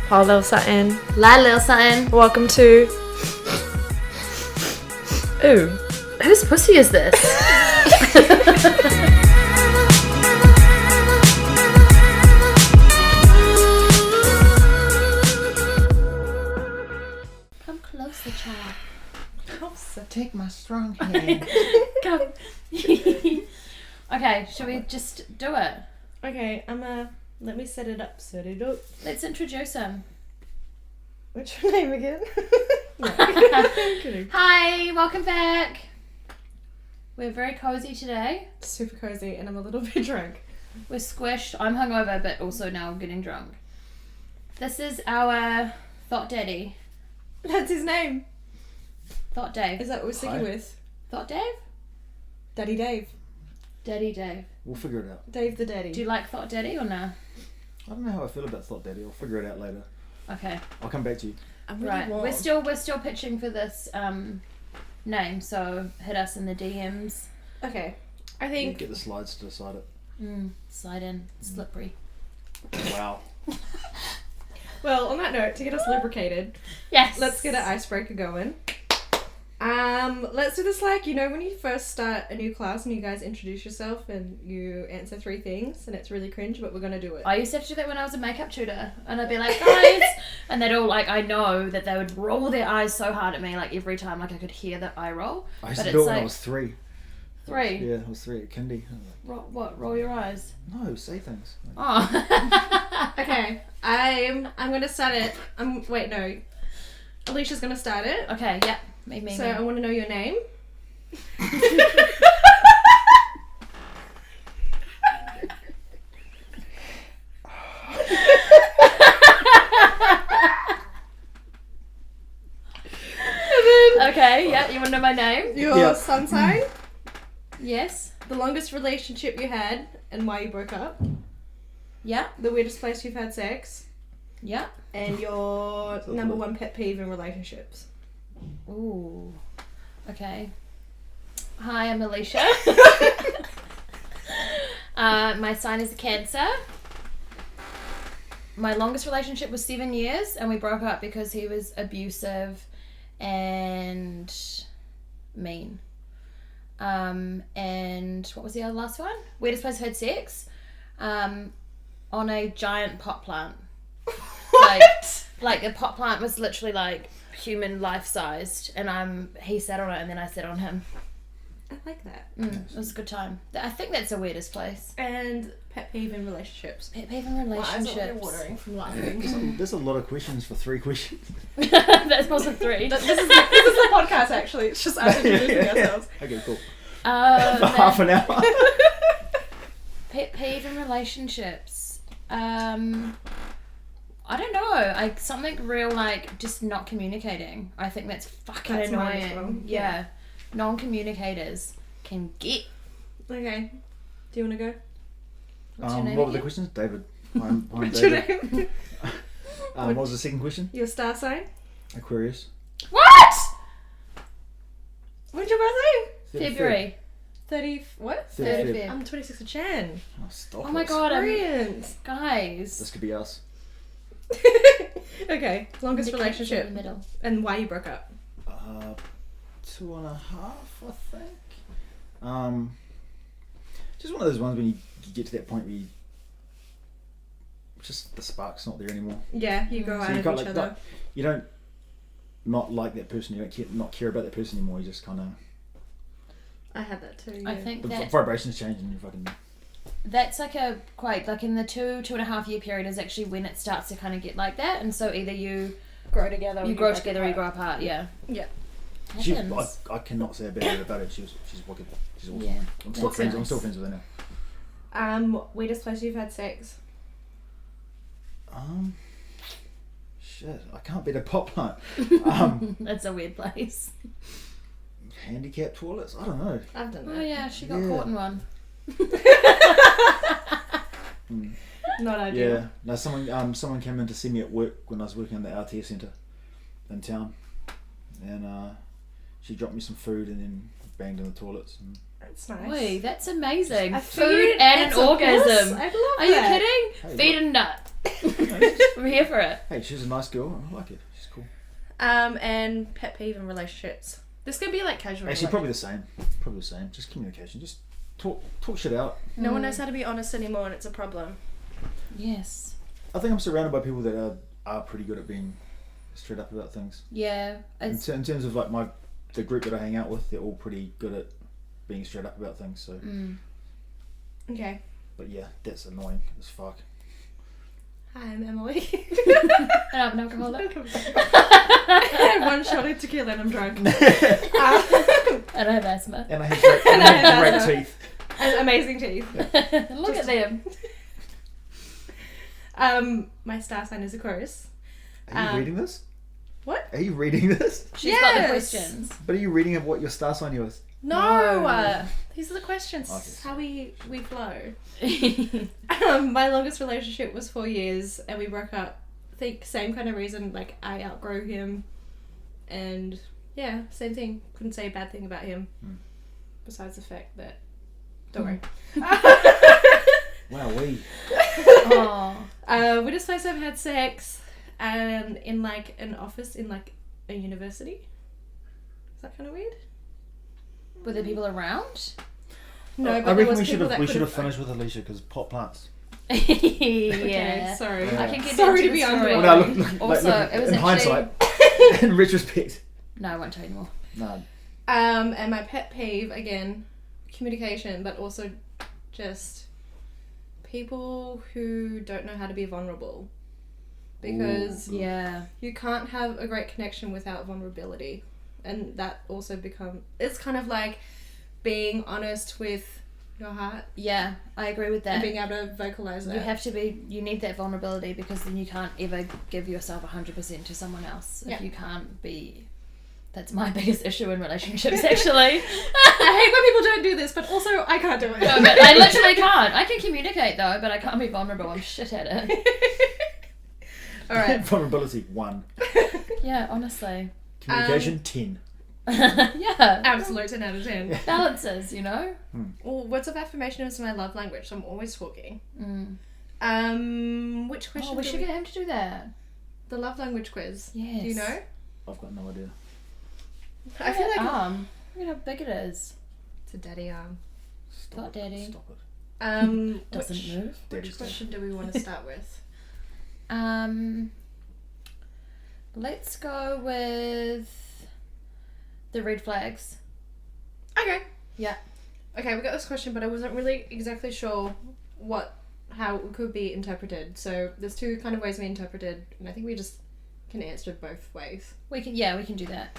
Paul Lil Sutton. La Lil Sutton. Welcome to... Ooh. Whose pussy is this? Come closer, child. Closer, take my strong hand. Come. Okay, shall we just do it? Okay, let me set it up. Let's introduce him. What's your name again? No, I'm kidding. Hi, welcome back. We're very cozy today. Super cozy, and I'm a little bit drunk. We're squished. I'm hungover, but also now I'm getting drunk. This is our Thought Daddy. That's his name. Thought Dave. Is that what we're sticking Hi. with? Thought Dave? Daddy Dave. Daddy Dave. We'll figure it out. Dave the Daddy. Do you like Thought Daddy or no? I don't know how I feel about Thought Daddy. I'll figure it out later. Okay. I'll come back to you. I'm really Right. warm. We're still pitching for this name, so hit us in the DMs. Okay. I You think... get the slides to decide it. Slide in. Slippery. Wow. Well, on that note, to get us lubricated, Yes. let's get an icebreaker going. Let's do this like, when you first start a new class and you guys introduce yourself and you answer 3 things and it's really cringe, but we're gonna do it. I used to have to do that when I was a makeup tutor, and I'd be like, guys, and they'd all I know that they would roll their eyes so hard at me, every time, I could hear the eye roll. I used But to do it it's when I like- was 3. 3? Yeah, I was 3 at kindy. Roll your eyes? No, say things. Oh. Okay, I'm gonna start it. Wait, no. Alicia's gonna start it. Okay, yeah. Me. So I want to know your name. Okay, yeah, you want to know my name? Your Yeah. sun sign, Yes. the longest relationship you had and why you broke up, Yeah. the weirdest place you've had sex, Yeah. and your number 1 pet peeve in relationships. Ooh. Okay. Hi, I'm Alicia. My sign is Cancer. My longest relationship was 7 years, and we broke up because he was abusive and mean. And what was the other last one? Weirdest place I've had sex? On a giant pot plant. Like the pot plant was literally human life sized, and he sat on it and then I sat on him. I like that. It was a good time. I think that's the weirdest place. And pet peeve in relationships. Pet peeve in relationships. Watering from laughing. There's a lot of questions for 3 questions. That's more than 3. This is the podcast actually. It's just us introducing ourselves. Okay, cool. For half an hour. Pet peeve in relationships. I don't know. Something real just not communicating. I think that's fucking That's mine as annoying. well. Yeah. Non-communicators can get. Okay. Do you want to go? What's your name What were the again? questions? David. I'm What's your David. name? What was the second question? Your star sign? Aquarius. What? When's your birthday? February. 30... What? 3rd of Feb. I'm 26th of Jan. Oh, stop Oh my it. god, Brilliant. guys. This could be us. Okay. Longest The relationship in the middle. and why you broke up. 2.5, I think. Just one of those ones when you get to that point where just the spark's not there anymore. Yeah, you go So out you of got each other. you don't not like that person. You don't not care about that person anymore. You just kind of I had that too. I yeah. think the that vibrations change and you fucking. that's in the 2.5 year period is actually when it starts to kind of get like that, and so either you grow together. you or grow break together or you apart. grow apart. Yeah. Yeah. Happens. I cannot say a bad word about it. She's wicked. She's awesome. Yeah. I'm still That's friends. I'm nice. still friends with her now. Weirdest place you've had sex? Shit, I can't beat a pot plant. That's a weird place. Handicap toilets. I don't know. I've done that. Oh yeah, she got Yeah. caught in one. Not ideal. Yeah. No, someone came in to see me at work when I was working in the RTF centre in town, and she dropped me some food and then banged in the toilets. And That's nice. Wait, that's amazing. I Food figured and an it's a puss. orgasm. I'd love Are you that. kidding? Hey, Feed and nut. We're here for it. Hey, she's a nice girl. I like it. She's cool. And pet peeve in relationships. This could be like casual. Actually, probably the same. Probably the same. Just communication. Just talk shit out. No one knows how to be honest anymore, and it's a problem. Yes. I think I'm surrounded by people that are pretty good at being straight up about things. Yeah. In terms of like the group that I hang out with, they're all pretty good at being straight up about things. So. Okay. But yeah, that's annoying as fuck. Hi, I'm Emily. And I'm an alcoholic. I had one shot of tequila and I'm drunk. And I have asthma. And I have great teeth. And amazing teeth. Look at them. My star sign is Aquarius. Are you reading this? What? Are you reading this? She's got the questions. But are you reading what your star sign is? No. These are the questions. Okay. How we flow. My longest relationship was 4 years, and we broke up. I think same kind of reason. Like I outgrew him, and yeah, same thing. Couldn't say a bad thing about him, besides the fact that. Don't worry. Wow, we. We just first have had sex, and in like an office in like a university. Is that kind of weird? Were there people around? No, but I there reckon was we should have finished with Alicia because pot plants. Yeah. Okay, sorry. Yeah. I can get Sorry into to be the story. underwhelming. Well, no, look, Also, it was in actually... hindsight, in retrospect. No, I won't tell you more. No. And my pet peeve, again, communication, but also just people who don't know how to be vulnerable. Because Yeah. you can't have a great connection without vulnerability. And that also it's kind of like being honest with your heart. Yeah, I agree with that. And being able to vocalize that. You need that vulnerability because then you can't ever give yourself 100% to someone else. If you can't be... That's my biggest issue in relationships, actually. I hate when people don't do this, but also I can't do it. No, but I literally can't. I can communicate though, but I can't be vulnerable. I'm shit at it. Alright. Vulnerability 1. Yeah, honestly. Communication 10. Yeah. Absolute 10 out of 10. Balances, you know? Well, words of affirmation is my love language, so I'm always talking. Which question We should get him to do that. The love language quiz. Yes. Do you know? I've got no idea. I feel like look at how big it is. it's a daddy arm. Stop, Daddy. Stop it. Doesn't move. Which question do we want to start with? Let's go with the red flags. Okay. Yeah. Okay, we got this question, but I wasn't really exactly sure how it could be interpreted. So there's two kind of ways we interpreted, and I think we just can answer both ways. We can do that.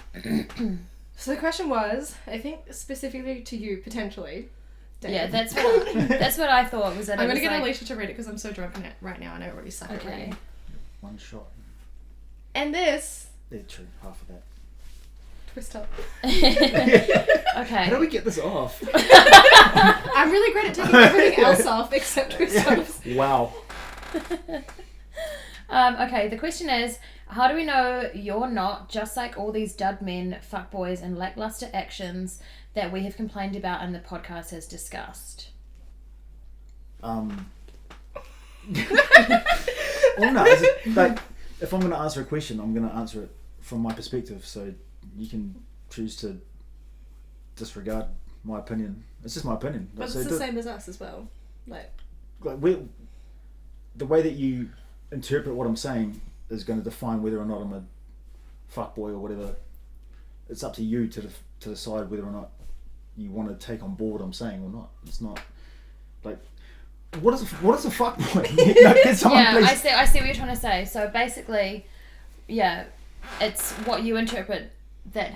So the question was, I think specifically to you, potentially. Dave. Yeah, that's what I thought was that. I'm going to get Alicia to read it because I'm so drunk right now and I already suck at Okay. reading. One shot. And this... Yeah, true. Half of that. Twist up. Okay. How do we get this off? I'm really great at taking everything else off except twist ups. Wow. Okay, the question is, how do we know you're not just like all these dud men, fuckboys, and lackluster actions that we have complained about and the podcast has discussed? Well, no. Like, if I'm going to answer a question, I'm going to answer it from my perspective. So you can choose to disregard my opinion. It's just my opinion. But so it's the same as us as well. Like the way that you interpret what I'm saying is going to define whether or not I'm a fuckboy or whatever. It's up to you to decide whether or not you want to take on board what I'm saying or not. It's not like what is a fuckboy? I see what you're trying to say. So basically, yeah, it's what you interpret that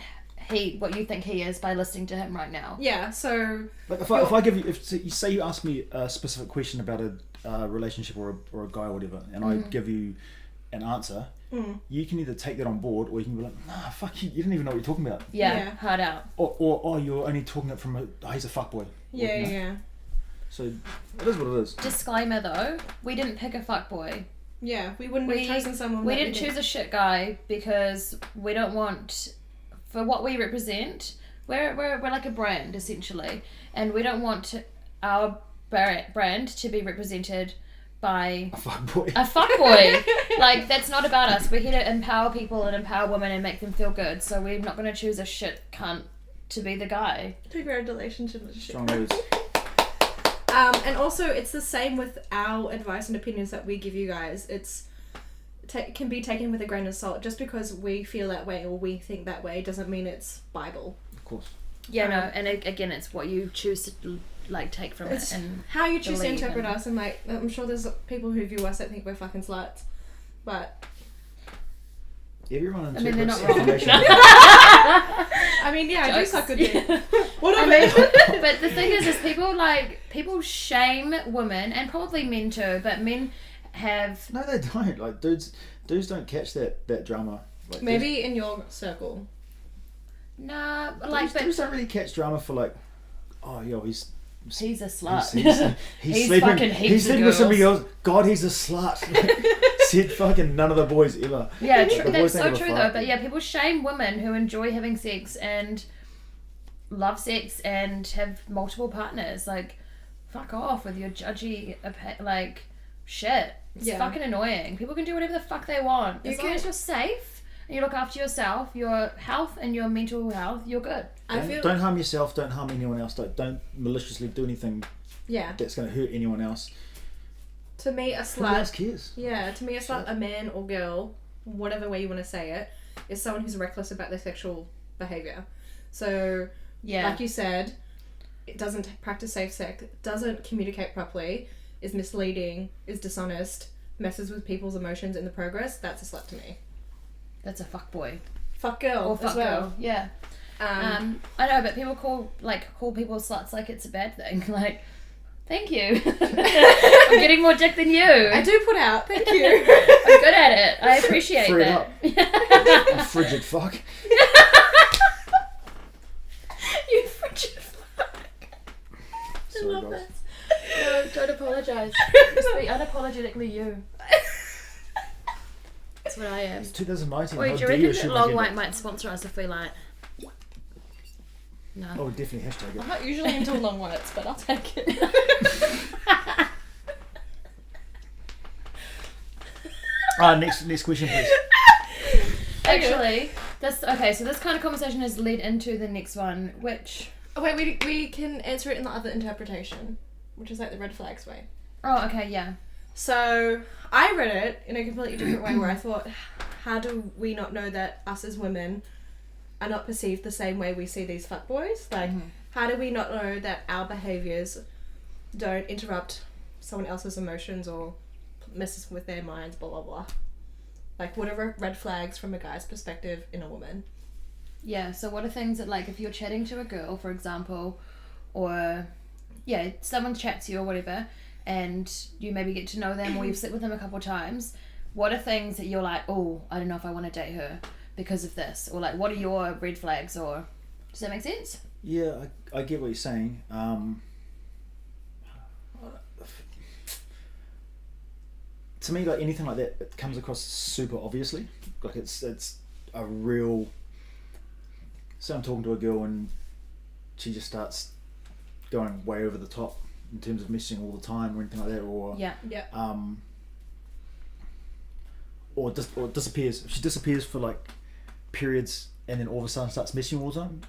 what you think he is by listening to him right now. Yeah. So Mm. like if I give you, if you say you ask me a specific question about a relationship or a guy or whatever, and I give you an answer, you can either take that on board or you can be like, nah, fuck you didn't even know what you're talking about. Yeah. Hard out. Or you're only talking it from he's a fuckboy. yeah. So it is what it is. Disclaimer though, we didn't pick a fuckboy. Yeah, we wouldn't have chosen someone. We didn't choose a shit guy because we don't want, for what we represent, we're like a brand essentially, and we don't want our brand to be represented by A fuckboy. a fuckboy. Like, that's not about us. We're here to empower people and empower women and make them feel good. So we're not going to choose a shit cunt to be the guy. Congratulations. Strong words. And also, it's the same with our advice and opinions that we give you guys. It's can be taken with a grain of salt. Just because we feel that way or we think that way doesn't mean it's Bible. Of course. Yeah, no, and again, it's what you choose to like take from it and how you choose to believe interpret in. us. And like, I'm sure there's people who view us that think we're fucking sluts, but Everyone I mean, they're interprets not wrong. information. I mean, yeah, I do Jokes. suck good dick. What I I mean, but the thing is people shame women and probably men too, but men have No, they don't. Like dudes don't catch that drama. Like, maybe in your circle. nah, dudes, like, but dudes don't really catch drama for like, oh yo, he's he's a slut. he's He's fucking heaps of sleeping with somebody girls. else. God, he's a slut. Like, said fucking none of the boys ever. Yeah, The true. boys That's don't so give a true fuck. though. But yeah, people shame women who enjoy having sex and love sex and have multiple partners. Like, fuck off with your judgy like shit. It's Yeah. fucking annoying. People can do whatever the fuck they want. You As long can- as you're safe and you look after yourself, your health and your mental health, you're good. Don't harm yourself. Don't harm anyone else. Don't maliciously do anything Yeah. that's going to hurt anyone else. To me, a Who else slut. cares? Yeah, to me, a slut, a man or girl, whatever way you want to say it, is someone who's reckless about their sexual behavior. So, Yeah. like you said, it doesn't practice safe sex, doesn't communicate properly, is misleading, is dishonest, messes with people's emotions in the progress. That's a slut to me. That's a fuck boy. Fuck girl Or as fuck well. girl. Yeah. I know, but people call people sluts like it's a bad thing. Like, thank you. I'm getting more dick than you. I do put out. Thank you. I'm good at it. I appreciate Free it that. up. You frigid fuck. You frigid fuck. Sorry, love guys. No, don't apologise. Just be unapologetically you. That's what I am. It's 2019. Wait, How do you dare reckon assume that I Long get White it? might sponsor us if we like? No. Oh, definitely hashtag it. I'm not usually into long whites, but I'll take it. Next question, please. Actually, so this kind of conversation has led into the next one, which... Oh, wait, we can answer it in the other interpretation, which is like the red flags way. Oh, okay, yeah. So, I read it in a completely different way where I thought, how do we not know that us as women are not perceived the same way we see these fuckboys? Like, how do we not know that our behaviours don't interrupt someone else's emotions or messes with their minds, blah, blah, blah. Like, what are red flags from a guy's perspective in a woman? Yeah, so what are things that, like, if you're chatting to a girl, for example, or, yeah, someone chats you or whatever, and you maybe get to know them or you've slept with them a couple of times, what are things that you're like, oh, I don't know if I want to date her because of this? Or, like, what are your red flags? Or does that make sense? Yeah, I get what you're saying. To me, like anything like that, it comes across super obviously. Like it's a real. So I'm talking to a girl and she just starts going way over the top in terms of messaging all the time or anything like that, or Yeah. or disappears. If she disappears for like periods and then all of a sudden starts messaging all the time,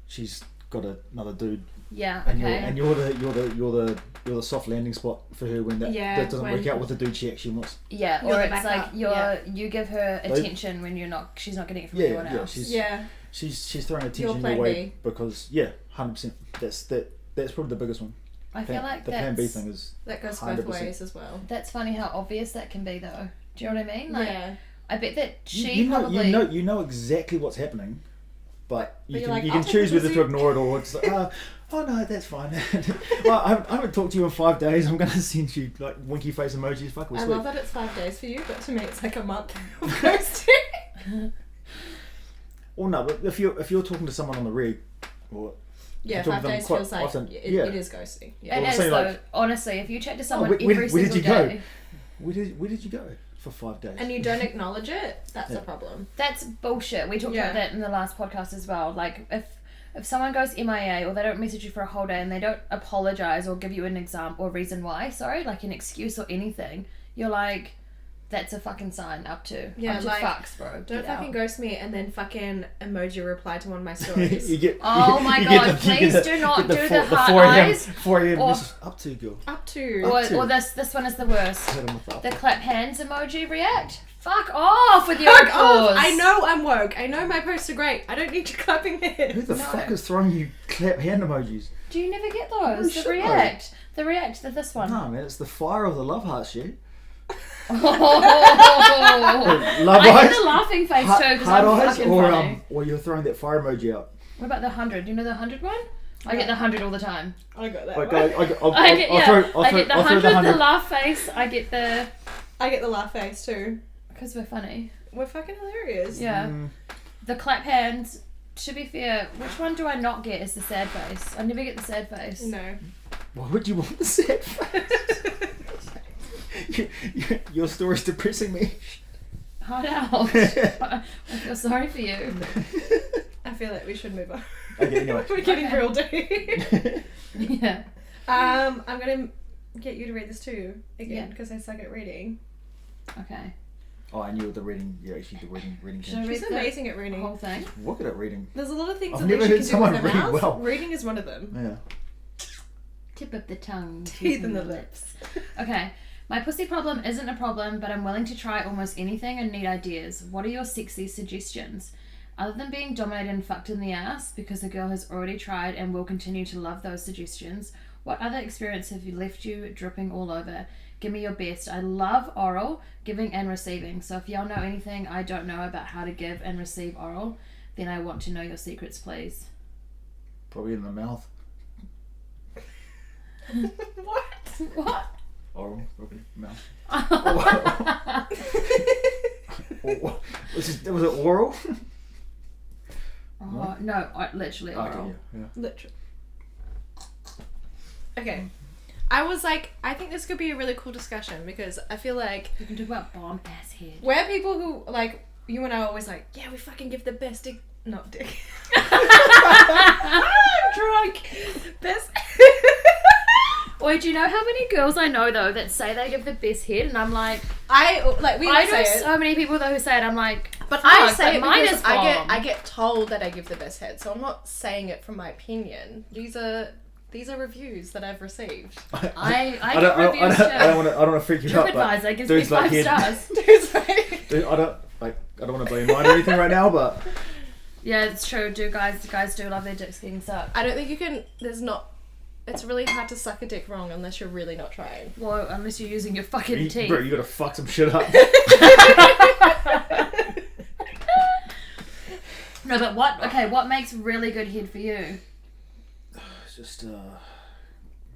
she's got another dude. Yeah, And okay. you're the soft landing spot for her when that doesn't work out with the dude she actually wants. Yeah, You're or the it's like backup. you give her attention when she's not getting it from anyone else. She's throwing attention Your your plan way B. because 100%. That's probably the biggest one. I feel like the plan B thing is That goes 100%. both ways as well. that's funny how obvious that can be though. Do you know what I mean? Like, Yeah. I bet that she you know probably you know exactly what's happening, but you you're can like, you I'll can take choose the whether to pussy. ignore it or just like, oh no, that's fine. Well, I haven't talked to you in 5 days. I'm gonna send you like winky face emojis. Fuck, we're I sweet. love that it's 5 days for you, but to me it's like a month of ghosting. Or no, but if you're talking to someone on the rig, or Yeah, talk to 5 them days quite feels like often, it is ghosting. Yeah. It Well, is say, though. like, Honestly, if you chat to someone where every did single you go? day, where did you go for 5 days? And you don't acknowledge it, that's Yeah. a problem. that's bullshit. We talked Yeah. about that in the last podcast as well. Like, if if someone goes MIA or they don't message you for a whole day and they don't apologize or give you an example or reason why, like an excuse or anything, you're like, that's a fucking sign. Up to fucks, bro. Don't fucking ghost me and then fucking emoji reply to one of my stories. Oh my god! Please do not do the heart eyes. 4 a.m. Up to, girl. Up to. Or this one is the worst. The clap hands emoji react. Fuck off with your applause. I know I'm woke. I know my posts are great. I don't need you clapping hands. Who the fuck is throwing you clap hand emojis? Do you never get those? The react. The react. This one. No, man. It's the fire of the love heart shit. Oh. Love I eyes. get the laughing face too because I'm eyes, fucking funny. or you're throwing that fire emoji out. What about the 100? Do you know the 100 one? I get the 100 all the time. I got that. Like, one. I get the 100, the laugh face. I get the laugh face too. Because we're funny. We're fucking hilarious. Yeah. The clap hands. To be fair, which one do I not get is the sad face. I never get the sad face. No. Why would you want the sad face? Your story's depressing me. Hard out. I feel sorry for you. I feel like we should move on. Okay, anyway. We're getting real deep. Yeah. I'm gonna get you to read this too again because I suck at reading. Okay. Oh, and you're the reading. You're actually the reading. Should I read She's amazing at reading. The whole thing. What good at reading? There's a lot of things I've that never she heard can do someone with her read mouth. well. Reading is one of them. Yeah. Tip of the tongue. Teeth in the lips. Okay. My pussy problem isn't a problem, but I'm willing to try almost anything and need ideas. What are your sexy suggestions? Other than being dominated and fucked in the ass, because the girl has already tried and will continue to love those suggestions, what other experience have you left you dripping all over? Give me your best. I love oral, giving and receiving. So if y'all know anything I don't know about how to give and receive oral, then I want to know your secrets, please. Probably in the mouth. What? Oral, probably mouth. Was it oral? Oh, no, literally oral. Okay, yeah. Literally. Okay. I was like, I think this could be a really cool discussion because I feel like We can talk about bomb ass head. we're people who, like, you and I are always like, yeah, we fucking give the best dick. Not dick. I'm drunk. Best. Wait, do you know how many girls I know though that say they give the best head, and I'm like, I I say know it. so many people though who say it. I'm like, But I fuck, say it mine because is bomb. I get told that I give the best head, so I'm not saying it from my opinion. These are reviews that I've received. I get reviews too. I don't want to freak you out. TripAdvisor gives dudes me 5 like stars. Dude, I don't want to blame mine or anything right now, but Yeah, it's true. Guys do love their dicks getting sucked. I don't think you can. It's really hard to suck a dick wrong unless you're really not trying. Well, unless you're using your fucking teeth. bro, you gotta fuck some shit up. No, but what makes really good head for you? It's just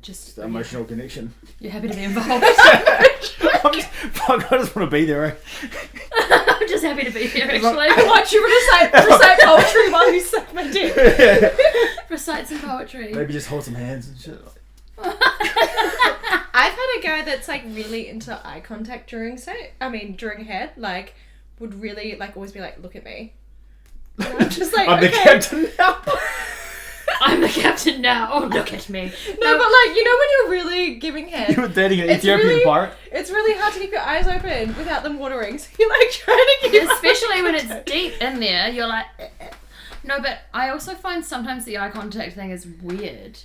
Just the emotional connection. You're happy to be involved. I just want to be there. I'm just happy to be here, actually. I watch you recite poetry while you suck my dick. Recite some poetry. Maybe just hold some hands and shit. I've had a guy that's like really into eye contact during head, like would really like always be like, look at me. And I'm just like, I'm the captain now. I'm the captain now. Look at me. No, but like, you know when you're really giving head, You were dating an It's Ethiopian really- pirate. it's really hard to keep your eyes open without them watering. So you're like trying to keep Especially when it's deep in there, you're like... No, but I also find sometimes the eye contact thing is weird.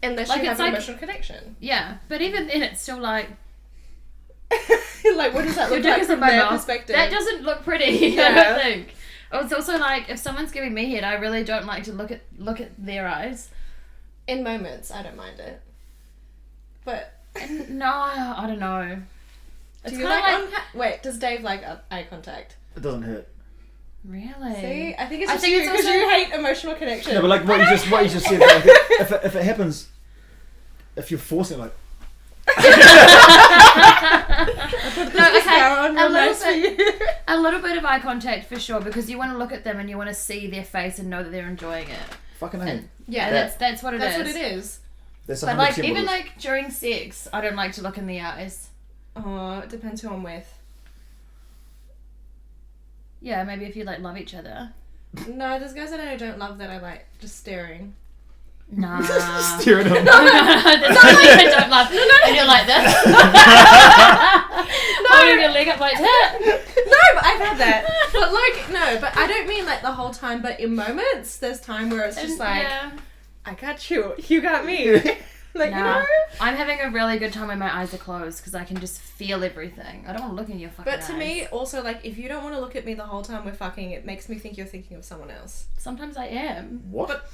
unless Like, you it's have an like- emotional connection. Yeah, but even then it's still like... Like, what does that Your look dick like is in from my their mouth. perspective? That doesn't look pretty, I Yeah. don't think. It's also like, if someone's giving me head, I really don't like to look at their eyes. In moments, I don't mind it. But And no, I don't know. It's do you kind of like, wait, does Dave like eye contact? It doesn't hurt. Really? See, I think it's I just think you it's because also- you hate emotional connection. No, but like what you just said. Like, if it happens, if you're forcing like. No, okay, On a real little nice for bit, you. a little bit of eye contact for sure, because you want to look at them and you want to see their face and know that they're enjoying it. Fucking And hate. Yeah, that's what it is. that's what it is. That's But like 100% even what it is. like during sex, I don't like to look in the eyes. Oh, it depends who I'm with. Yeah, maybe if you like love each other. No, there's guys that I don't love that I like just staring. Nah. Staring at him. No. There's something I don't love. And you're like this. Holding your leg up like that. No, but I've had that. But like, no, but I don't mean like the whole time, but in moments, there's time where it's just like, I got you, you got me. Like, you know? I'm having a really good time when my eyes are closed because I can just feel everything. I don't want to look in your fucking eyes. But to me, also, like, if you don't want to look at me the whole time we're fucking, it makes me think you're thinking of someone else. Sometimes I am. What? But-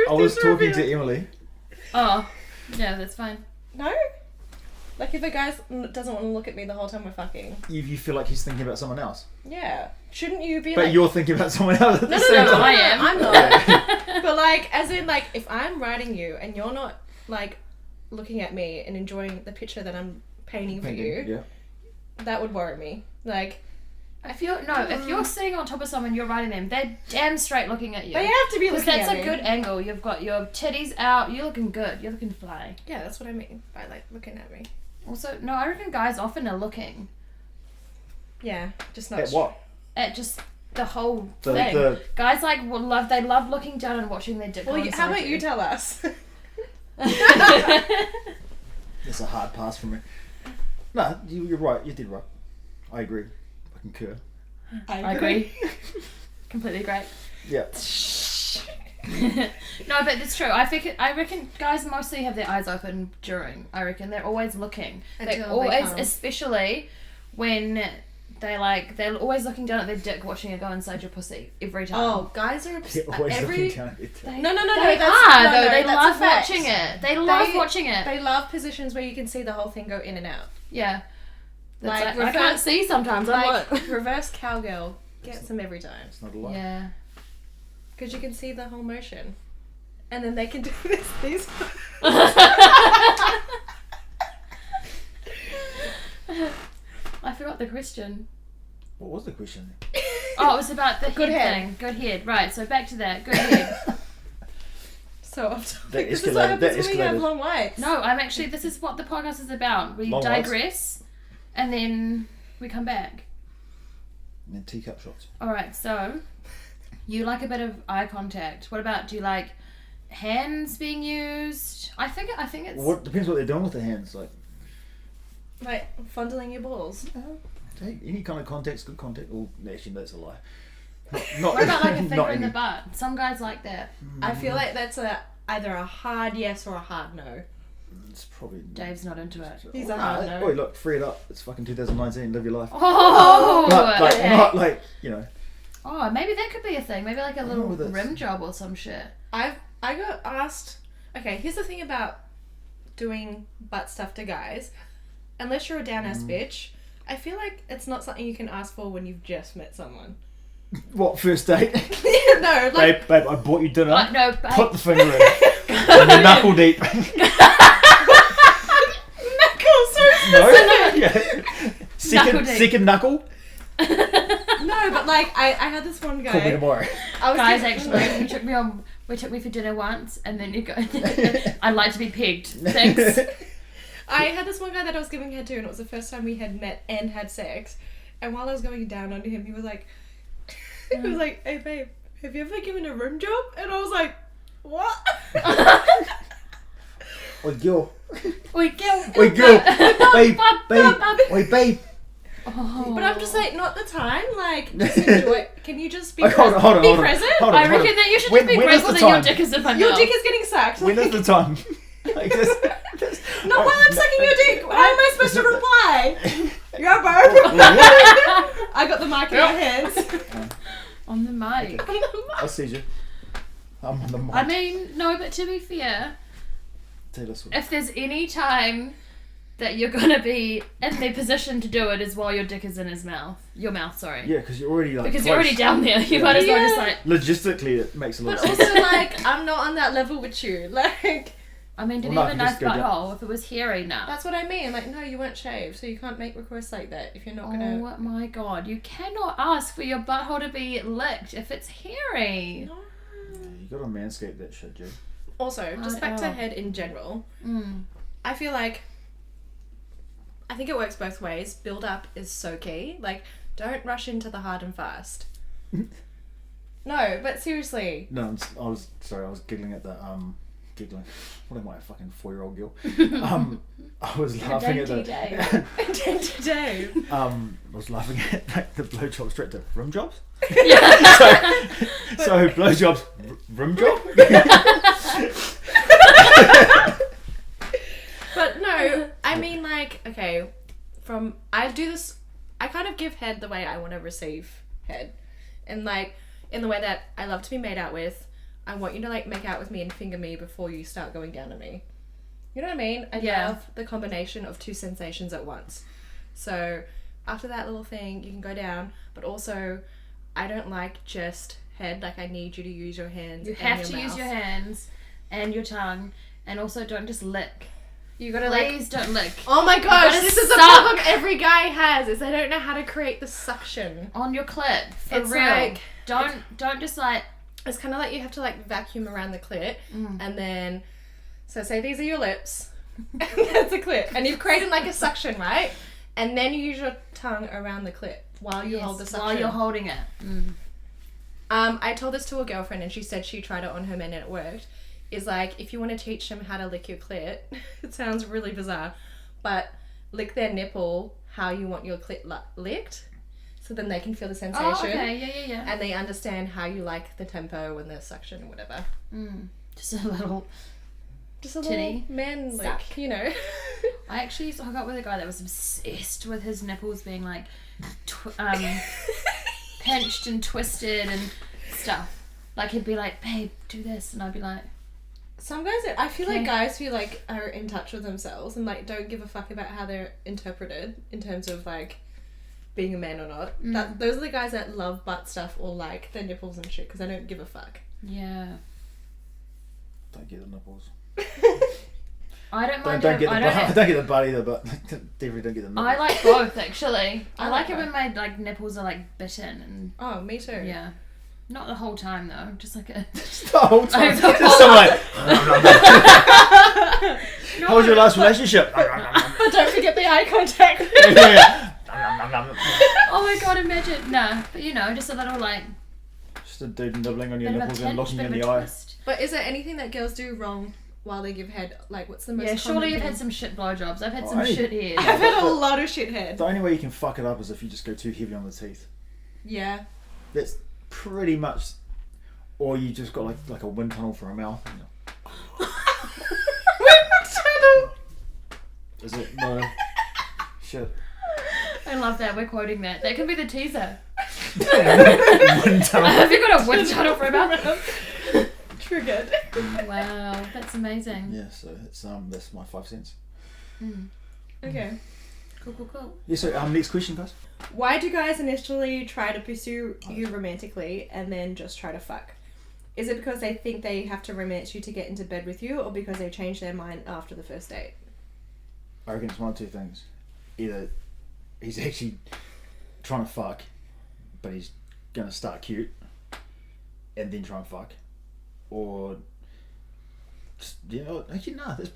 I was talking to Emily. Oh, yeah, that's fine. No? Like, if a guy doesn't want to look at me the whole time we're fucking. You feel like he's thinking about someone else. Yeah. Shouldn't you be But like... you're thinking about someone else at the No, same time. I am. I'm not. But like, as in like, if I'm writing you and you're not like looking at me and enjoying the picture that I'm painting for you, Yeah. that would worry me. Like, If you're sitting on top of someone, you're writing them, they're damn straight looking at you. they have to be Because looking that's at a me. good angle. You've got your titties out. You're looking good. You're looking fly. Yeah, that's what I mean by like looking at me. Also, no, I reckon guys often are looking Yeah, just not. At what? at just the whole The- thing. the- Guys they love looking down and watching their dick. Well, go how inside about you tell us? It's a hard pass for me. No, you're right. You did right. I agree. I concur. I agree. Completely great. Yeah. No, but it's true. I reckon guys mostly have their eyes open during. I reckon they're always looking. They Until they always, come. especially when they're always looking down at their dick, watching it go inside your pussy every time. Oh, guys are You're always every. looking down at it. No, They that's, are no, though. no, They that's love a fact. watching it. They love watching it. They love positions where you can see the whole thing go in and out. Yeah. That's Like, like, I can't see sometimes. I'm Like like, reverse cowgirl gets them every time It's not a lie. yeah. because you can see the whole motion, and then they can do these. I forgot the question. What was the question? Oh, it was about the Good head head. thing. Good head. Right. So back to that. Good head. So off topic. That This is what escalated, that happens when we have escalated. long lights. No, I'm actually. This is what the podcast is about. We Long lights. digress, and then we come back. And then teacup shots. All right. So, you like a bit of eye contact. What about? Do you like hands being used? I think it's. What depends what they're doing with their hands. Like fondling your balls. Hey, any kind of contact's good contact. Well, actually, that's a lie. Not What about like a not finger in the any. butt? Some guys like that. I feel like that's either a hard yes or a hard no. It's probably. Dave's not into it. He's a hard no. Oi, look, free it up. It's fucking 2019. Live your life. Oh, Not like, okay. not like, you know. Oh, maybe that could be a thing. Maybe like a little know this. rim job or some shit. I got asked. Okay, here's the thing about doing butt stuff to guys. Unless you're a down ass bitch, I feel like it's not something you can ask for when you've just met someone. What, first date? No, like babe, I bought you dinner. No, babe. Put the finger in. And you're knuckle deep. knuckles. No? Yeah. Knuckle deep. Second knuckle? No, but like I had this one Call me guy. tomorrow. I was Guys, giving- actually, we took me for dinner once, and then you go. I'd like to be pegged. Thanks. I had this one guy that I was giving head to, and it was the first time we had met and had sex. And while I was going down onto him, he was like, "Hey babe, have you ever given a rim job?" And I was like, "What?" Oi, girl. Oi, girl. Oi, girl. Babe. Oi, babe. Oh. But I'm just like, not the time. Like, just enjoy it. Can you just be, Hold on, be hold on. present? Hold on, I hold on. reckon that you should When- just be when is grateful the that your time? dick is in my Your mouth. dick is getting sucked. When is the time? Like this, Not while I'm sucking your dick. How am I supposed to reply? Yeah, babe. I got the mic in my hands. On the mic. I'll see you. I'm on the mic. I mean, no, but to be fair, Taylor Swift. if there's any time that you're gonna be in the position to do it is while your dick is in his mouth. Your mouth, sorry. Yeah, because you're already like. Because you're already close. down there. You Yeah. might as well just Yeah. like. Logistically, it makes a lot But of sense. also, like, I'm not on that level with you. Like, I mean, did Well, he no, have a you nice just go butthole? If it was hairy, nah. that's what I mean. Like, no, you weren't shaved, so you can't make requests like that if you're not gonna. Oh my god, you cannot ask for your butthole to be licked if it's hairy. No. You gotta manscape that shit, Jay. Also, just back to Oh. head in general. Mm. I feel like I think it works both ways. Build up is so key. Like, don't rush into the hard and fast. No, but seriously. No, I was giggling at the giggling. What am I, a fucking 4-year-old girl? I was laughing at the Dainty Dave. I was laughing at like, the blowjob straight to rim jobs. Yeah. So blowjobs, rim job. But no, I mean, like, okay, I kind of give head the way I want to receive head. And, like, in the way that I love to be made out with, I want you to, like, make out with me and finger me before you start going down on me. You know what I mean? I love the combination of two sensations at once. So, after that little thing, you can go down, but also, I don't like just head. Like, I need you to use your hands. You have to use your hands and your tongue, and also don't just lick. You gotta Please don't lick. Oh my gosh, this is the problem every guy has, is they don't know how to create the suction on your clit. For it's real. Like, don't just like. It's kind of like you have to like vacuum around the clit, and then, so say these are your lips, and that's a clit, and you've created like a suction, right? And then you use your tongue around the clit while you hold the suction. While you're holding it. I told this to a girlfriend, and she said she tried it on her men and it worked. Is like, if you want to teach them how to lick your clit, it sounds really bizarre, but lick their nipple how you want your clit licked, so then they can feel the sensation. Oh, okay, yeah. And they understand how you like the tempo and the suction or whatever. Just a little little man lick, you know. I actually used to hook up with a guy that was obsessed with his nipples being like pinched and twisted and stuff. Like, he'd be like, babe, do this, and I'd be like, some guys, I feel like guys who like are in touch with themselves and like don't give a fuck about how they're interpreted in terms of like being a man or not. Those are the guys that love butt stuff or like their nipples and shit because they don't give a fuck. Yeah. Don't get the nipples. I don't mind. Don't get the butt either, but definitely don't get the nipples. I like both actually. I like it when my like nipples are like bitten and. Oh, me too. Yeah. Not the whole time though, just like a. The whole time. Just someone like. How was your last relationship? But don't forget the eye contact. Oh my god, imagine. Nah, but you know, just a little like. Just a dude nibbling on your nipples and looking you in the eye. But is there anything that girls do wrong while they give head? Like, what's the most common surely you've thing? had some shit blowjobs. I've had some shit head. I've had a lot of shit head. The only way you can fuck it up is if you just go too heavy on the teeth. Yeah. That's pretty much, or you just got like a wind tunnel for a mouth. Wind tunnel. Is it? No. Shit. I love that. We're quoting that. That can be the teaser. Wind tunnel. Have you got a wind tunnel for a mouth? Triggered. Wow, that's amazing. Yeah, so it's that's my 5 cents. Okay. Cool. Yeah, so next question, guys. Why do guys initially try to pursue you romantically and then just try to fuck? Is it because they think they have to romance you to get into bed with you, or because they change their mind after the first date? I reckon it's one of two things. Either he's actually trying to fuck, but he's going to start cute and then try and fuck. Or, just, actually, no, that's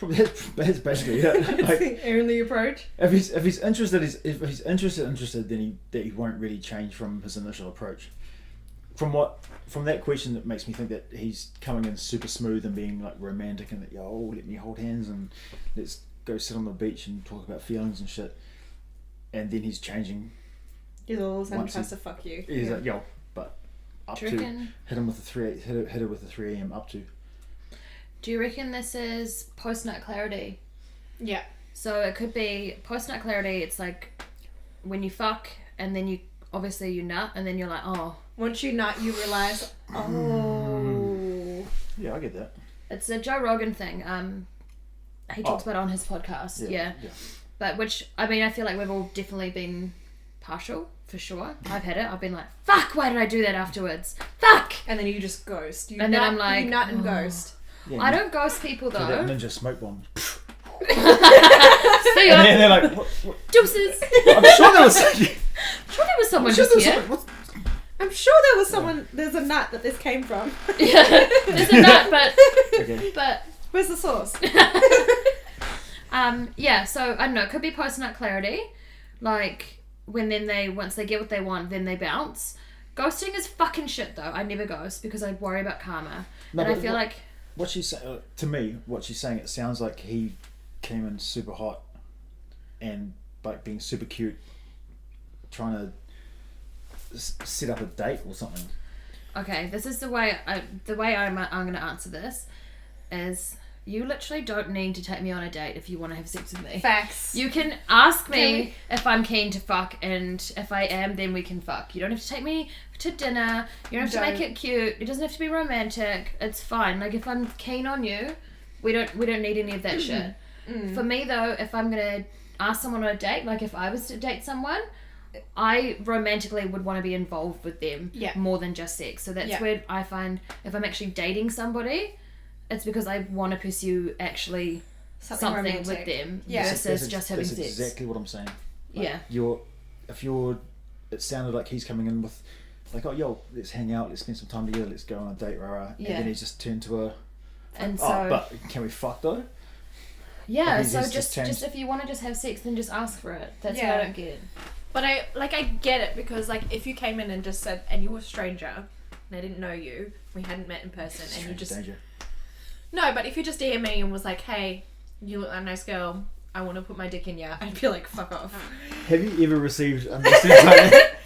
basically it. That's the only approach. If he's interested, then he won't really change from his initial approach. From that question, that makes me think that he's coming in super smooth and being like romantic and that let me hold hands and let's go sit on the beach and talk about feelings and shit. And then he's changing. He's all of a sudden tries to fuck you. He's like, but up to hit him with hit her with a 3 a.m. up to. Do you reckon this is post-nut clarity? Yeah. So it could be post-nut clarity. It's like when you fuck and then you nut and then you're like, oh. Once you nut, you realise, oh. Yeah, I get that. It's a Joe Rogan thing. He talks about it on his podcast. Yeah. But I feel like we've all definitely been partial, for sure. I've had it. I've been like, fuck, why did I do that afterwards? Fuck! And then you just ghost. Then I'm like, you nut and ghost. Yeah, I don't ghost people though. That ninja smoke bomb. See ya. And they're like, what? Deuces. I'm sure there was. Someone just here. I'm sure there was someone. There's a nut that this came from. Yeah, there's a nut, but Okay. but where's the source? Yeah, so I don't know, it could be post-nut clarity. Like, once they get what they want, then they bounce. Ghosting is fucking shit though. I never ghost because I worry about karma. No, and I but feel like... What she's saying, to me, what she's saying, it sounds like he came in super hot and like being super cute, trying to set up a date or something. Okay, this is the way I'm going to answer this is you literally don't need to take me on a date if you want to have sex with me. Facts. You can ask me if I'm keen to fuck, and if I am, then we can fuck. You don't have to take me to dinner. You don't have to make it cute. It doesn't have to be romantic. It's fine. Like, if I'm keen on you, we don't need any of that shit. For me though, if I'm gonna ask someone on a date, like if I was to date someone, I romantically would want to be involved with them more than just sex. So that's where I find if I'm actually dating somebody, it's because I want to pursue actually something with them versus just having sex. That's exactly what I'm saying. Like, it sounded like he's coming in with like, oh yo, let's hang out, let's spend some time together, let's go on a date, rah. And then he's just turned to but can we fuck though? Yeah, so just if you want to just have sex, then just ask for it. That's what I don't get. But I get it, because like if you came in and just said, and you were a stranger and I didn't know you, we hadn't met in person, and you just danger. No, but if you just DM me and was like, hey, you look like a nice girl, I want to put my dick in you, I'd be like, fuck off. Have you ever received a message like that?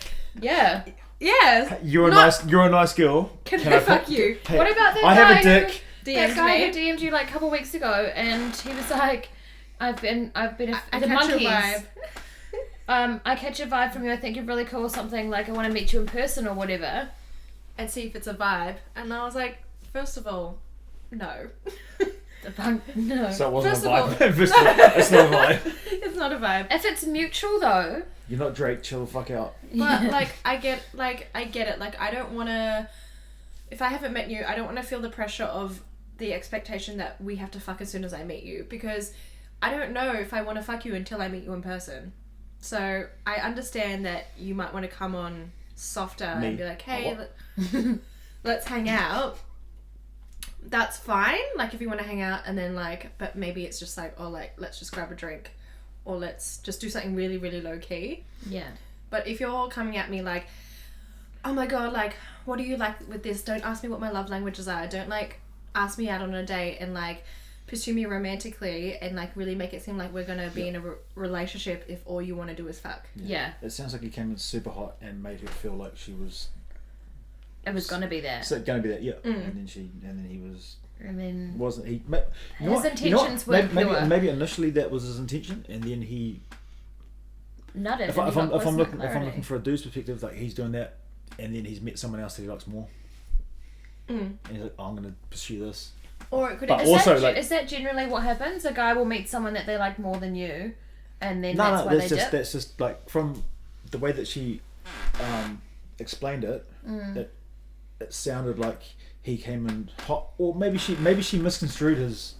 Yeah. Yes. You're a nice girl. Can I fuck you? Hey, what about that I guy have a dick. That guy who DM'd you like a couple weeks ago, and he was like, I've been I the catch monkeys. your vibe. I catch a vibe from you. I think you're really cool or something. Like, I want to meet you in person or whatever. And see if it's a vibe. And I was like, first of all, no. No. So it wasn't First a of all- vibe. It's not a vibe. It's not a vibe. If it's mutual though. You're not Drake, chill the fuck out. But like I get it. Like, I don't want to, if I haven't met you, I don't want to feel the pressure of the expectation that we have to fuck as soon as I meet you, because I don't know if I want to fuck you until I meet you in person. So I understand that you might want to come on softer and be like, hey, let's hang out. That's fine. Like, if you want to hang out, and then like, but maybe it's just like, oh, like, let's just grab a drink, or let's just do something really, really low key. Yeah. But if you're coming at me like, oh my god, like, what do you like with this? Don't ask me what my love languages are. Don't like ask me out on a date and like pursue me romantically and like really make it seem like we're gonna be in a relationship if all you want to do is fuck. Yeah. It sounds like he came in super hot and made her feel like she was. It was gonna be that. So gonna be that, yeah. And then he was. And then wasn't he? His intentions were pure. Maybe initially that was his intention, and then he. Nutted. If I'm looking for a dude's perspective, like he's doing that, and then he's met someone else that he likes more, and he's like, oh, I'm gonna pursue this. Or it could. But is that generally what happens? A guy will meet someone that they like more than you, and then that's why they dip? That's just like from the way that she explained it. It sounded like he came in hot, or maybe she misconstrued his.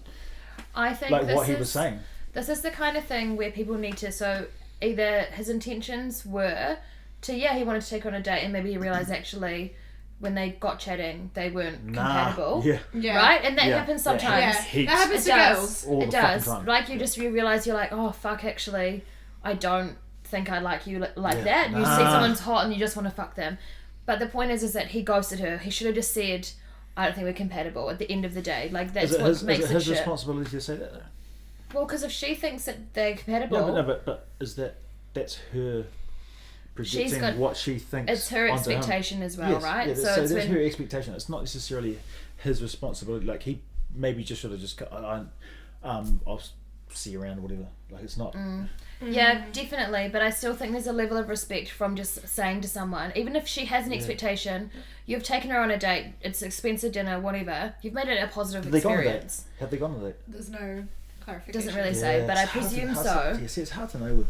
I think like what he was saying. This is the kind of thing where people need to. So either his intentions were to he wanted to take her on a date, and maybe he realized actually when they got chatting they weren't compatible. Yeah. Right, and that happens sometimes. Yeah. That happens to girls. It does. Like you realize you're like, oh fuck, actually, I don't think I like you like that. You see someone's hot and you just want to fuck them. But the point is that he ghosted her. He should have just said, I don't think we're compatible at the end of the day. Like, that's what makes it his shit. responsibility to say that though? Well, because if she thinks that they're compatible... No, but is that's her projecting what she thinks. It's her expectation as well, right? Yeah, so that's her expectation. It's not necessarily his responsibility. Like, he maybe just should have just... I'll see you around or whatever. Like, it's not... Yeah, definitely, but I still think there's a level of respect from just saying to someone, even if she has an expectation, you've taken her on a date, it's expensive dinner, whatever, you've made it a positive experience. Have they gone to that? There's no clarification. Doesn't really say, but I presume so. It's hard to know.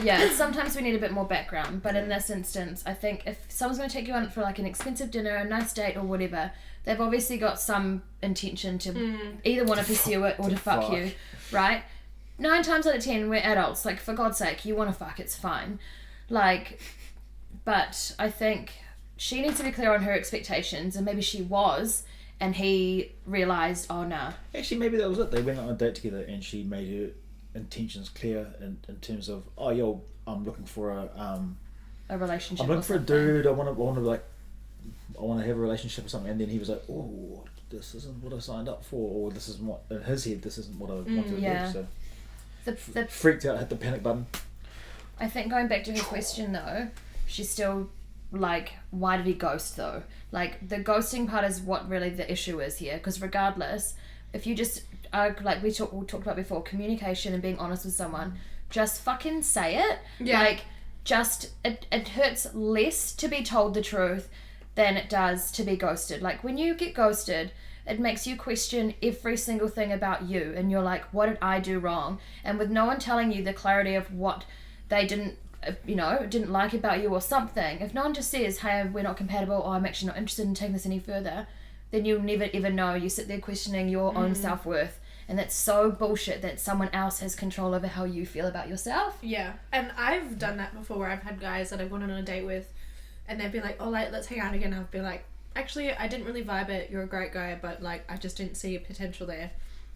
Yeah, sometimes we need a bit more background, but in this instance, I think if someone's going to take you on for like an expensive dinner, a nice date or whatever, they've obviously got some intention to either want to pursue it or to fuck you, right? 9 times out of 10 we're adults, like, for God's sake, you want to fuck, it's fine. Like, but I think she needs to be clear on her expectations, and maybe she was, and he realised, oh nah. Actually, maybe that was it. They went on a date together and she made her intentions clear in terms of, oh yo, I'm looking for a relationship. I'm looking for a dude. I want to have a relationship or something. And then he was like, oh, this isn't what I signed up for, or this isn't what in his head. This isn't what I wanted to do. So freaked out, hit the panic button. I think going back to her question though, she's still like, why did he ghost though? Like the ghosting part is what really the issue is here. Because regardless, if you just are like we talked about before, communication and being honest with someone, just fucking say it. Yeah. Like just it hurts less to be told the truth than it does to be ghosted. Like when you get ghosted, it makes you question every single thing about you, and you're like, what did I do wrong? And with no one telling you the clarity of what they didn't like about you or something, if no one just says, hey, we're not compatible, or I'm actually not interested in taking this any further, then you'll never ever know. You sit there questioning your own self-worth, and that's so bullshit that someone else has control over how you feel about yourself. Yeah, and I've done that before where I've had guys that I've gone on a date with, and they'd be like, oh, like, let's hang out again. I'd be like, actually, I didn't really vibe it. You're a great guy, but like, I just didn't see a potential there.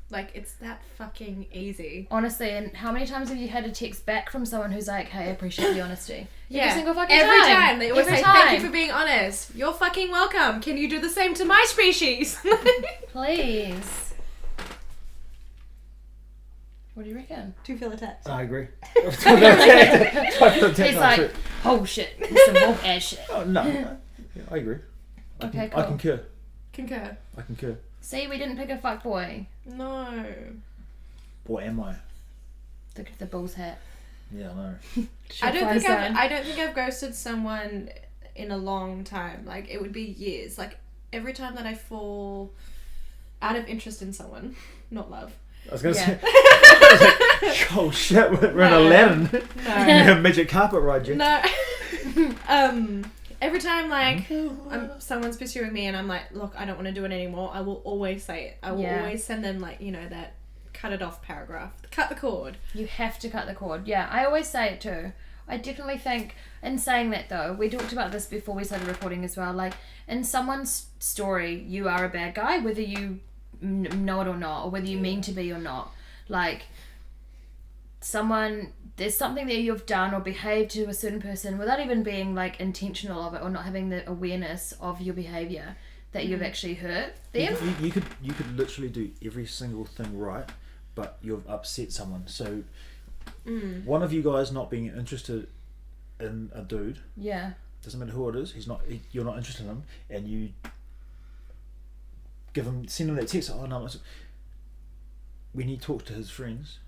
Like, it's that fucking easy. Honestly, and how many times have you had a text back from someone who's like, hey, I appreciate the honesty? Yeah. Every single fucking Every time. time. They always say, thank you for being honest. You're fucking welcome. Can you do the same to my species? Please. What do you reckon? Do you feel attacked? I agree. He's like, oh shit, some more ass shit. Oh, no. Yeah, I agree. Okay, I cool. Concur. I concur. See, we didn't pick a fuckboy. No. Or am I? The bull's hat. Yeah, I know. I don't think I've ghosted someone in a long time. Like, it would be years. Like, every time that I fall out of interest in someone, not love. I was going to say, I was like, oh shit, we're in Aladdin. No. Magic carpet ride, you. No. Every time, like, someone's pursuing me and I'm like, look, I don't want to do it anymore, I will always say it. I will always send them, like, you know, that cut it off paragraph. Cut the cord. You have to cut the cord. Yeah, I always say it too. I definitely think, in saying that though, we talked about this before we started recording as well, like, in someone's story, you are a bad guy, whether you know it or not, or whether you mean to be or not. Like, there's something that you've done or behaved to a certain person without even being like intentional of it, or not having the awareness of your behavior, that you've actually hurt them. You could literally do every single thing right, but you've upset someone. So one of you guys not being interested in a dude, doesn't matter who it is, you're not interested in him, and you send him that text, oh no, when he talks to his friends,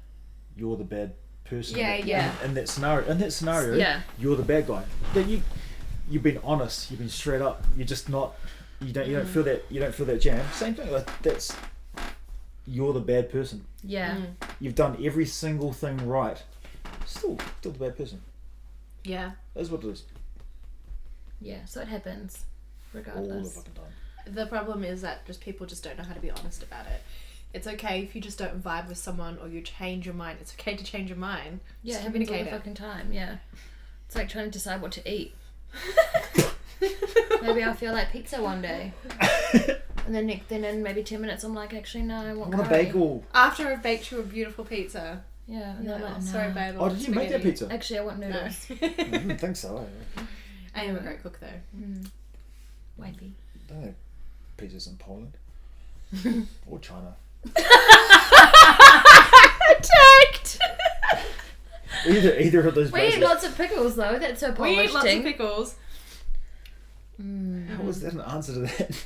you're the bad person. In that scenario, you're the bad guy. That you've been honest, you've been straight up. You're just not. You don't feel that jam. Same thing. Like, you're the bad person. Yeah. You've done every single thing right. Still the bad person. Yeah. That's what it is. Yeah. So it happens, regardless. All the fucking time. The problem is that people just don't know how to be honest about it. It's okay if you just don't vibe with someone or you change your mind. It's okay to change your mind. Yeah, just it happens all communicate the it. fucking time. Yeah, it's like trying to decide what to eat. Maybe I'll feel like pizza one day, and then in maybe 10 minutes I'm like, actually no, I want a curry. bagel. After I've baked you a beautiful pizza. Yeah, and No, they're like, no. sorry, babe. Oh, did you make that pizza? Actually, I want noodles. No. I didn't think so. I am a great cook though. Wifey. Don't have pizzas in Poland or China. Attacked. Either of those We eat places. lots of pickles though. That's a Polish We eat lots thing. of pickles. How was that an answer to that?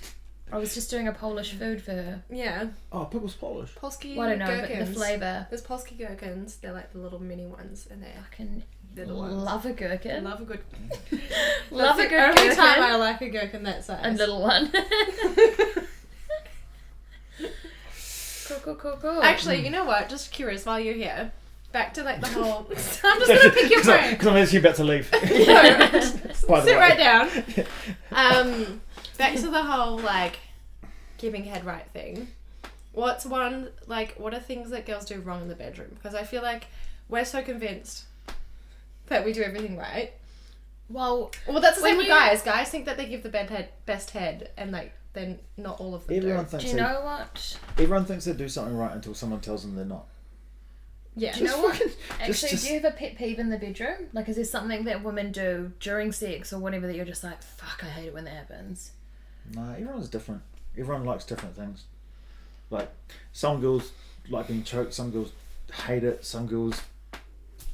I was just doing a Polish food for her. Yeah. Oh, pickles Polish. Polski Well, I don't know, gherkins. but the flavour. There's Polski gherkins. They're like the little mini ones, and they're the ones. Love a I gherkin. love a good. Love That's a good the only gherkin. time I like a gherkin that size. A little one. Cool. Actually, you know what? Just curious, while you're here, back to like the whole. I'm just gonna pick your brain. Because I'm actually about to leave. By the Sit way. right down. Back to the whole like keeping head right thing. What are things that girls do wrong in the bedroom? Because I feel like we're so convinced that we do everything right. Well, that's the same with guys. Guys think that they give the best head, and like then not all of them Everyone do. thinks Do you know what? Everyone thinks they do something right until someone tells them they're not. Yeah. Do you know what? fucking- Actually, just- do you have a pet peeve in the bedroom? Like, is there something that women do during sex or whatever that you're just like, fuck, I hate it when that happens? Nah, everyone's different. Everyone likes different things. Like, some girls like being choked, some girls hate it, some girls,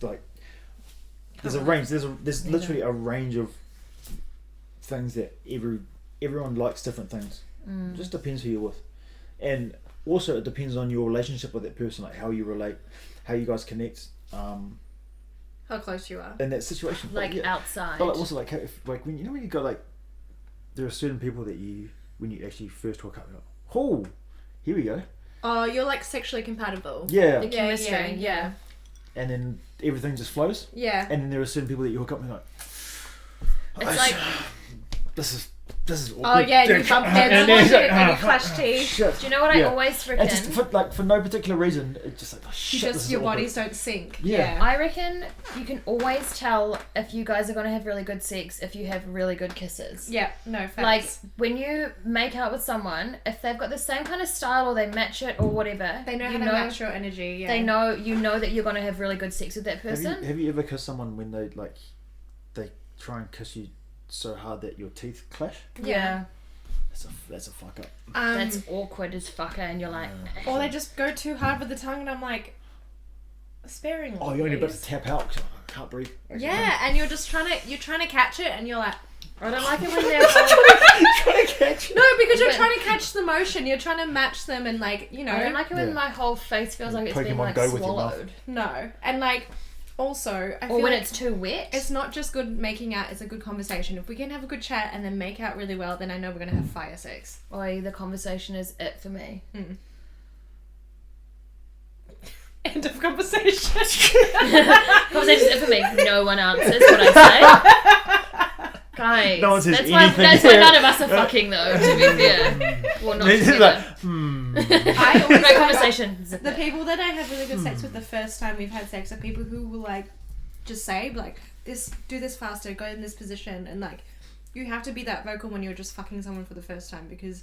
like, there's a range, there's literally a range of things that everyone likes different things. It just depends who you're with. And also it depends on your relationship with that person, like how you relate, how you guys connect, How close you are. in that situation. Like, yeah. outside. But like, also like, if, like when you got like, there are certain people that when you actually first hook up, you're like, oh, here we go. Oh, you're like sexually compatible. Yeah. The chemistry, yeah. And then everything just flows. Yeah. And then there are certain people that you hook up and you're like, It's like, this is awkward. Oh yeah, and you bump heads and you clash teeth. Shit. do you know what I always reckon? And just for no particular reason, it's just like, oh, shit, this is Your awkward. bodies don't sync. Yeah. I reckon you can always tell if you guys are going to have really good sex if you have really good kisses. Yeah, no facts. Like, when you make out with someone, if they've got the same kind of style or they match it or whatever, they know how to match your energy. Yeah. They know, you know that you're going to have really good sex with that person. Have you ever kissed someone when they try and kiss you so hard that your teeth clash? Yeah. That's a fuck up. That's awkward as fucker, and you're like... Or they just go too hard with the tongue, and I'm like, sparingly. Oh, you're only about please. to tap out. 'Cause I can't breathe. Yeah, and you're just trying to catch it, and you're like, I don't like it when they're... trying to catch. no, because you're trying to catch the motion. You're trying to match them, and like, you know. I don't like it when Yeah. my whole face feels like it's Pokemon being like Go with your mouth. swallowed. No, and like, also, I feel Or when like it's too wet. it's not just good making out; it's a good conversation. If we can have a good chat and then make out really well, then I know we're gonna have fire sex. Oi, the conversation is it for me. End of conversation. Conversation's it for me. No one answers what I say. Guys, No one says that's why anything. none of us are fucking though, to be fair. Well, not It's together. like, I always Great conversation. Zip The it. people that I have really good sex with the first time we've had sex are people who will like just say like do this faster, go in this position, and like you have to be that vocal when you're just fucking someone for the first time because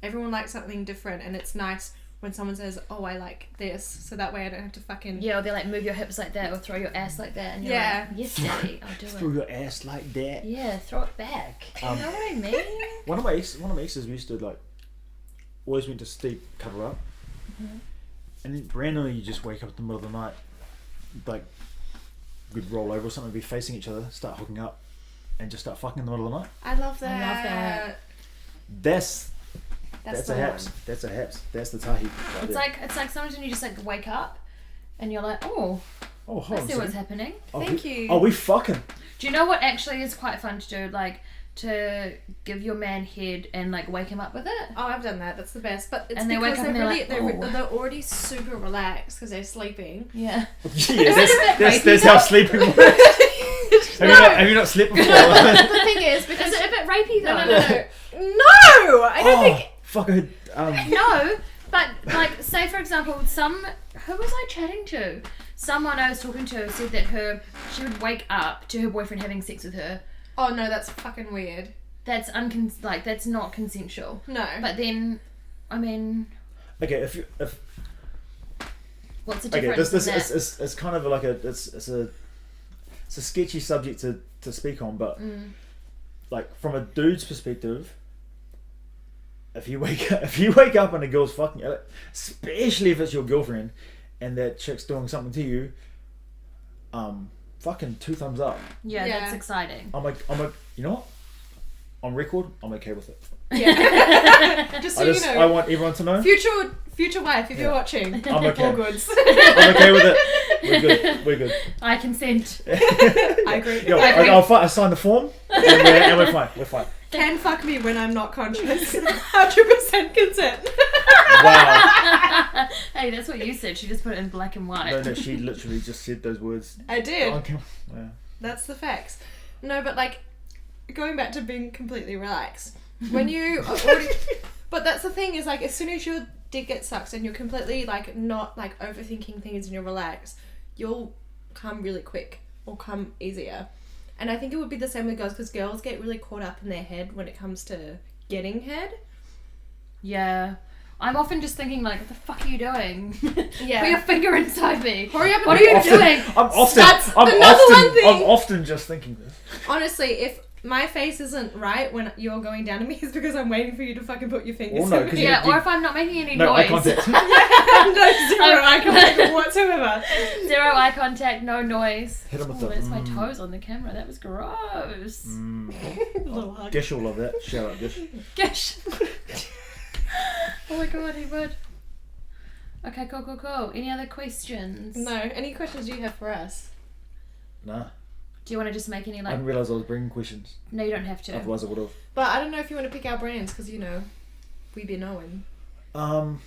everyone likes something different, and it's nice when someone says, oh, I like this, so that way I don't have to fucking Yeah, or they're like, move your hips like that, or throw your ass like that, and you're Yeah. like, yes, daddy, I'll do through it. your ass like that. Yeah, throw it back. You know what I mean? One of my exes we used to like always went to sleep, cover up, and then randomly you just wake up in the middle of the night, like we'd roll over or something, be facing each other, start hooking up, and just start fucking in the middle of the night. I love that. I love that. That's That's a the haps. one. That's a haps. That's the tahi. Right It's there. like sometimes when you just like wake up, and you're like, oh, Oh, hold I on see a what's second. happening. Oh, Thank you. Oh, we fucking. Do you know what actually is quite fun to do? Like, to give your man head and like wake him up with it. Oh, I've done that. That's the best. But it's And they because wake up they're and they're really like, "Oh." they're already super relaxed because they're sleeping. Yeah. Yeah, that's rapey how sleeping works. Have you not slept before? The thing is because Is it a bit rapey though? No, I don't think. Fuck, I heard, No, but like, say for example, who was I chatting to? Someone I was talking to said that she would wake up to her boyfriend having sex with her. Oh no, that's fucking weird. That's that's not consensual. No. But then, I mean, okay, what's the okay, difference? this in that? it's kind of like it's a sketchy subject to speak on, but like from a dude's perspective, if you wake up and a girl's fucking, especially if it's your girlfriend, and that chick's doing something to you, fucking 2 thumbs up. Yeah, Yeah. that's exciting. I'm like, you know what? On record, I'm okay with it. Yeah. Just so you know. I want everyone to know. Future wife, if you're watching, I'm okay. all goods. I'm okay with it. We're good. I consent. I agree. Yo, I agree. I sign the form, and we're fine. We're fine. Can fuck me when I'm not conscious. 100% consent. Wow. Hey, that's what you said. She just put it in black and white. No, she literally just said those words. I did. Okay. Yeah. That's the facts. No, but like, going back to being completely relaxed. When you are already... But that's the thing is like, as soon as your dick gets sucked and you're completely like, not like overthinking things and you're relaxed, you'll come really quick or come easier. And I think it would be the same with girls because girls get really caught up in their head when it comes to getting head. Yeah. I'm often just thinking like, what the fuck are you doing? Yeah. Put your finger inside me. Hurry up and What are do you it. doing? I'm often just thinking this. Honestly, if my face isn't right when you're going down to me, it's because I'm waiting for you to fucking put your fingers Well, no, in me. 'cause Yeah, you- or if I'm not making any No noise. eye contact. No, zero eye contact whatsoever. Zero eye contact, no noise. Hit him with Oh, the. there's my toes on the camera. That was gross. Little hug. Gish will love that. Shout out Gish. Gosh. Oh my god, he would. Okay, cool. Any other questions? No, any questions you have for us? Nah. Do you want to just make any I like... didn't realise I was bringing questions. No, you don't have to. Otherwise I would have. But I don't know if you want to pick our brands, because, you know, we be knowing. No,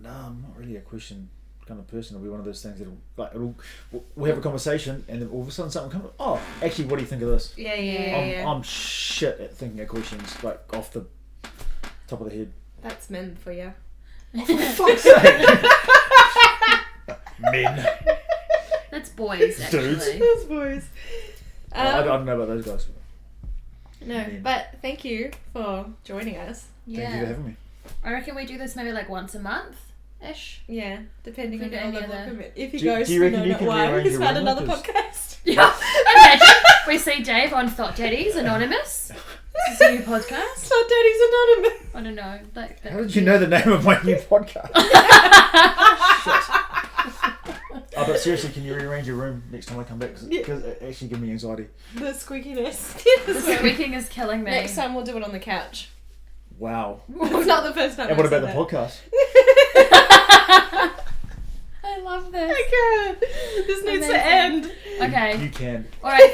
I'm not really a question kind of person. It'll be one of those things that'll we'll have a conversation and then all of a sudden something comes. Oh, actually, what do you think of this? Yeah. I'm shit at thinking of questions like off the top of the head. That's men for you. For fuck's sake! Men. That's boys, actually. Dudes. Those boys. I don't know about those guys. No, Men. but thank you for joining us. Thank you for having me. I reckon we do this maybe like once a month-ish. Yeah, depending on If we your do any level of other- commitment. If he Do goes, you reckon no, you not can why. rearrange He's your found room another like this? podcast. Yeah. Imagine we see Dave on Thought Daddies Anonymous. This is a new podcast. So Daddy's anonymous. I don't know. Like, that How could did you be- know the name of my new podcast? Shit. Oh, but seriously, can you rearrange your room next time I come back? Because it actually gives me anxiety. The squeakiness. The squeaking is killing me. Next time we'll do it on the couch. Wow. It's not the first time. And what I've about the said podcast? I love this. I can't. This needs to Amazing. end. Okay. You can. Alright,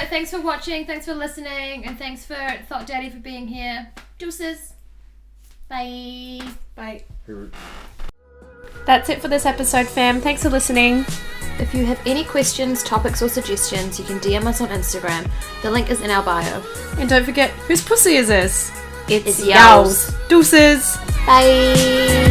thanks for watching, thanks for listening, and thanks for Thought Daddy for being here. Deuces. Bye. Bye. Here- That's it for this episode, fam. Thanks for listening. If you have any questions, topics, or suggestions, you can DM us on Instagram. The link is in our bio. And don't forget, whose pussy is this? It's yours. Deuces. Bye.